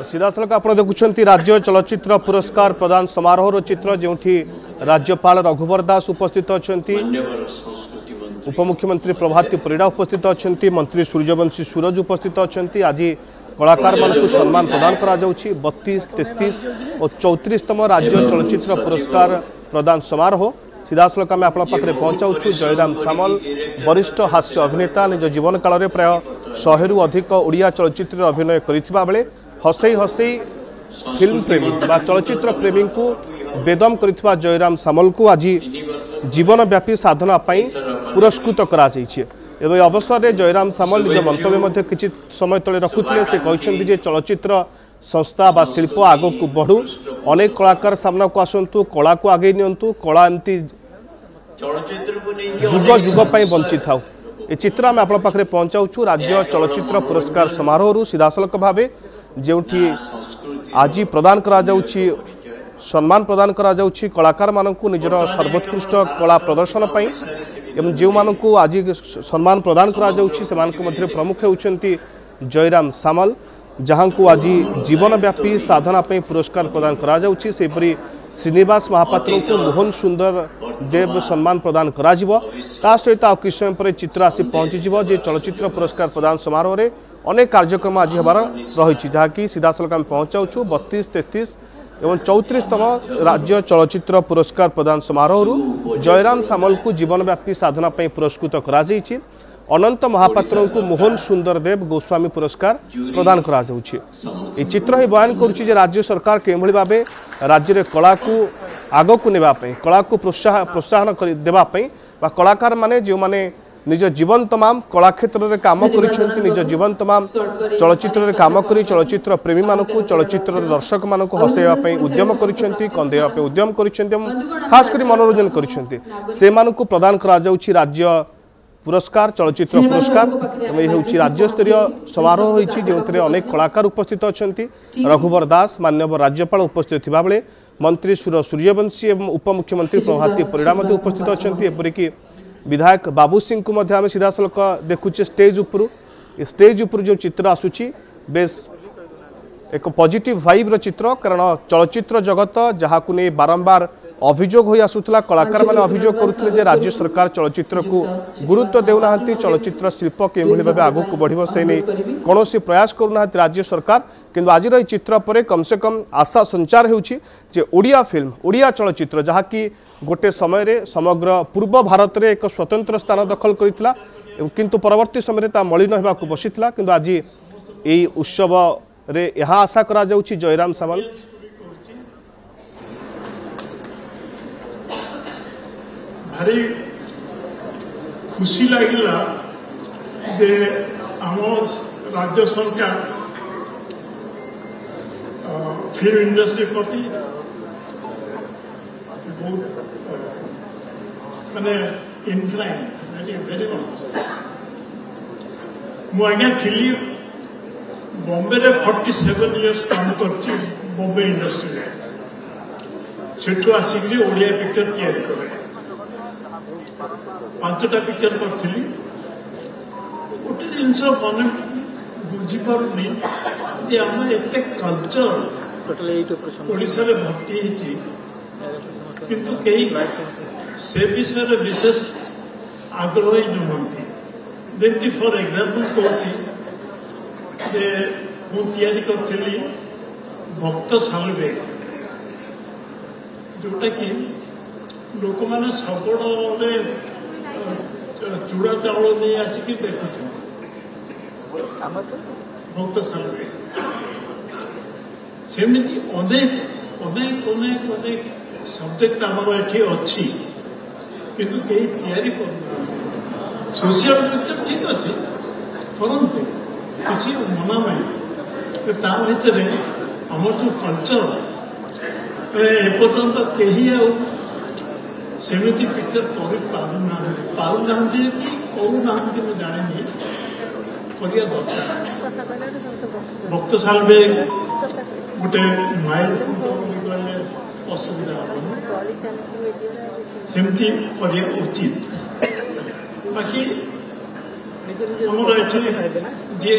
सीधासलख आप देखुं राज्य चलचित्र पुरस्कार प्रदान समारोह चित्र जो राज्यपाल रघुवर दास उपस्थित अच्छा उपमुख्यमंत्री प्रभाती परिड़ा उपस्थित अच्छा मंत्री सूर्यवंशी सूरज उपस्थित अच्छा आज कलाकार मान सम्मान प्रदान करा 32, 33 और 34तम राज्य चलचित्र पुरस्कार प्रदान समारोह सीधासलख आम आप पहुंचाऊँ जयराम सामल वरिष्ठ हास्य अभिनेता निज जीवन काल में प्राय 100 रु अधिक ओडिया चलचित्र अभिनय करथिबा बेले हसई हसई फिल्म प्रेमी बा चलचित्र प्रेमी को बेदम करथिबा जयराम सामल को आज जीवनव्यापी साधना पुरस्कृत करा एवं अवसर में जयराम सामल निज मंतव्य मध्य किछि समय तले रखुथिले से कहछन्ति जे चलचित्र संस्था बा शिल्प आगो को बढ़ू अनेक कलाकार सामना को आसंतु कला को आगे नियंतु कला एमती जुग जुग पई बंची थाउ ए चित्र आम आपण पाखरे पहुंचाऊँ राज्य चलचित्र पुरस्कार समारोह सीधासलख भावे जेउठी आज प्रदान करा जाउछि सम्मान प्रदान करा जाउछि कलाकार मानकु निजर सर्वोत्कृष्ट कला प्रदर्शन पई एवं जो मानकु आज सम्मान प्रदान करा जाउछि सेमानकु मध्य प्रमुख होउछन्ति जयराम सामल जहां को आज जीवनव्यापी साधना पई पुरस्कार प्रदान करा जाउछि सेपरि श्रीनिवास महापात्र को मोहन सुंदर देव सम्मान प्रदान करा जिवो ता सहित आ किछ समय पर चित्र आसी पहुंची जिवो जे चलचित्र पुरस्कार प्रदान समारोह रे अनेक कार्यक्रम आज हबार रही जहाँकि सीधासलख आम पहुंचाऊँ 32, 33 एवं 34तम राज्य चलचित्र पुरस्कार प्रदान समारोह जयराम सामल को जीवनव्यापी साधना पई पुरस्कृत करा जाइछि अनंत महापात्र को मोहन सुंदर देव गोस्वामी पुरस्कार प्रदान करा जाउछि ए चित्र ही बयान करुछि जे राज्य सरकार केभଳି भाबे राज्य रे कला को आगो को नेबा पई कला को प्रोत्साहन कर देबा पई बा कलाकार माने जो माने निज जीवन तमाम कला क्षेत्र में काम कर निज जीवन तमाम चलचित्र काम कर चलचित्र प्रेमी मानक चलचित्र दर्शक मानक हसैवाई उद्यम कर उद्यम कर खास कर मनोरंजन कर प्रदान करा जाउछि राज्य पुरस्कार चलचित्र पुरस्कार ये हूँ राज्य स्तरीय समारोह होती जो अनेक कलाकार उपस्थित अच्छा रघुवर दास माननीय राज्यपाल उपस्थित थिबा बेले मंत्री सूर्यवंशी एवं उपमुख्यमंत्री प्रभाती परिड़ा उपस्थित अच्छा एपरिक विधायक बाबू सिंह को आम सीधासलख देखुचे स्टेज उपर जो चित्र आसूची बेस एक पॉजिटिव वाइब रो चित्र कारण चलचित्र जगत जहाँ को नहीं बारंबार अभियोग हो आसूला कलाकार मैंने अभियोग करुले जे राज्य सरकार चलचित्र को गुरुत्व देना चलचित्र शिल्प किभଳି भाबे आगु को बढ़िबो से नहीं कौन प्रयास करूना राज्य सरकार किंतु आज चित्र पर कम से कम आशा संचार होउछि जे ओडिया फिल्म ओडिया चलचित्र जहाँ कि गोटे समय रे समग्र पूर्व भारत रे एक स्वतंत्र स्थान दखल करितला किंतु परवर्ती समय ता मलिन होबाकू बसितला किंतु आज एई उत्सव रे यहा आशा करा जाउछि जयराम सामल भारी खुशी लगिला जे आम राज्य सरकार फिल्म इंडस्ट्री प्रति बहुत माने इनक्लाइन वेरी मच मुझे थी बॉम्बे रे 47 इयर्स काम कर बॉम्बे इंडस्ट्री सेठू आसिक ओडिया पिक्चर तैयारी करे 5टा पिक्चर करी गोटे जिनस मन बुझीपारे आम एत कल्चर ओडिशा रे भर्ती होती किंतु कई से विषय विशेष आग्रही नुहति जमी फॉर एग्जांपल कहूँ करी भक्त सालवे जोटा कि लोक मैंने सबड़े चूड़ा चाउल नहीं आसिक देखुं भक्त सालवे सेमती अनेक अनेक अनेक अनेक सब्जेक्ट आमर ये अच्छी किंतु कहीं तैयारी कर सोशल पिक्चर ठीक अच्छे करते किसी मना नहीं ता भर आम जो कल्चर एपर्यंत कहीं सेमती पिक्चर कर पारना कि करूना मुझे जानी करिया दरकार भक्त सालवे गोटे माइल असुविधा सेमती करिया उचित बाकी आमर ये जी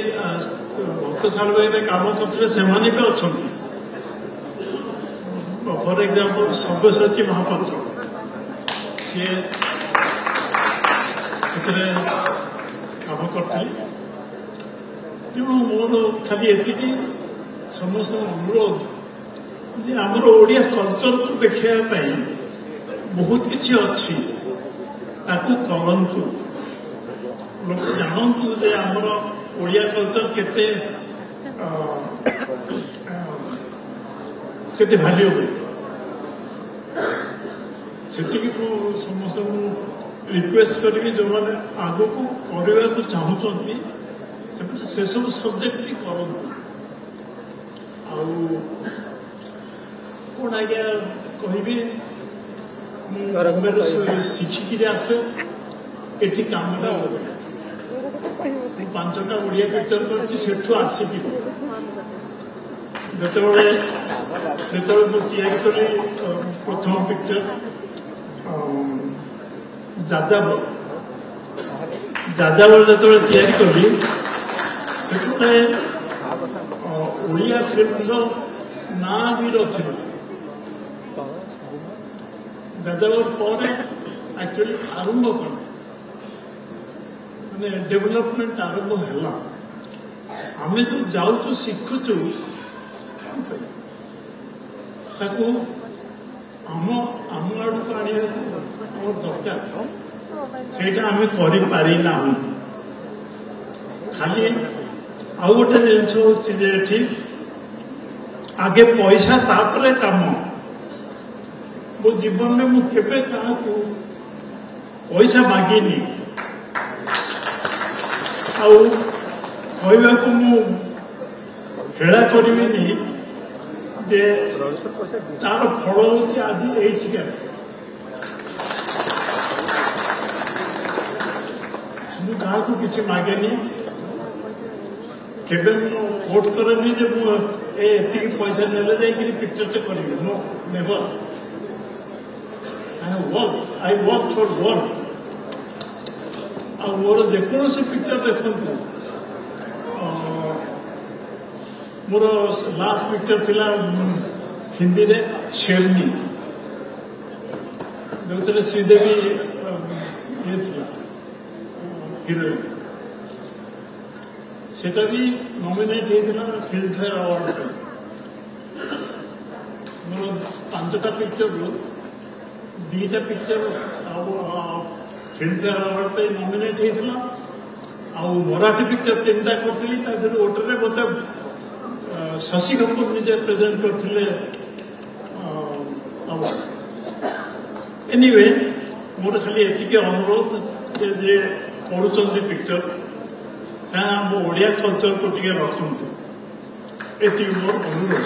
भक्त सालबाई काम करते से अच्छा फॉर एग्जांपल सब्यसाची महापात्र सी काम करते तेणु मोर खाली एति समस्त अनुरोध जे आमर ओडिया कल्चर को देखापी बहुत किसी अच्छी करंतु लोक जानतु जे आमर ओडिया कल्चर केते केते वैल्यूएबल से समस्त रिक्वेस्ट करी जो मैंने आग को करने को चाहूँगी से सब सब्जेक्ट भी करंतु कौन आज्ञा कहि शिखिकी आसे एठी काम पांचटा ओडिया पिक्चर कर आसिकी प्रथम पिक्चर जाजावर जो कली ओडिया फिल्म ना भी रही जाजावर पर एक्चुअली आरंभ कर माने डेवलपमेंट आरंभ है आम जो जाऊँ शिखुचु आम आड़ को आने दरकार से आम करना खाली आउ गोटे जिन हूँ आगे पैसा तापर काम मो जीवन में मुझे क्या पैसा मागिनी आवा को हेला करी जे तार फल हूँ आज ये मुझे को किसी मागेनी केवे कोट करेनि जे मुझे पैसा नेले जाइए पिक्चर टे करी no never I work for work मोर जेकोसी पिक्चर देखु मोर लास्ट पिक्चर थिला हिंदी रे शेरनी जो श्रीदेवी ये हीरोइन सेटा भी नॉमिनेट होता फिल्म फेयर अवार्ड मोर 5टा पिक्चर दीटा पिक्चर फिल्म फेयर अवार्ड पे नॉमिनेट होता मराठी पिक्चर 3टा करी ओटरे मत शशि कपूर निजे प्रेजेंट करते एनीवे मोर खाली एति अनुरोध जे करुँच पिक्चर आम ओडिया कल्चर को टे रखु ये मोर अनुरोध।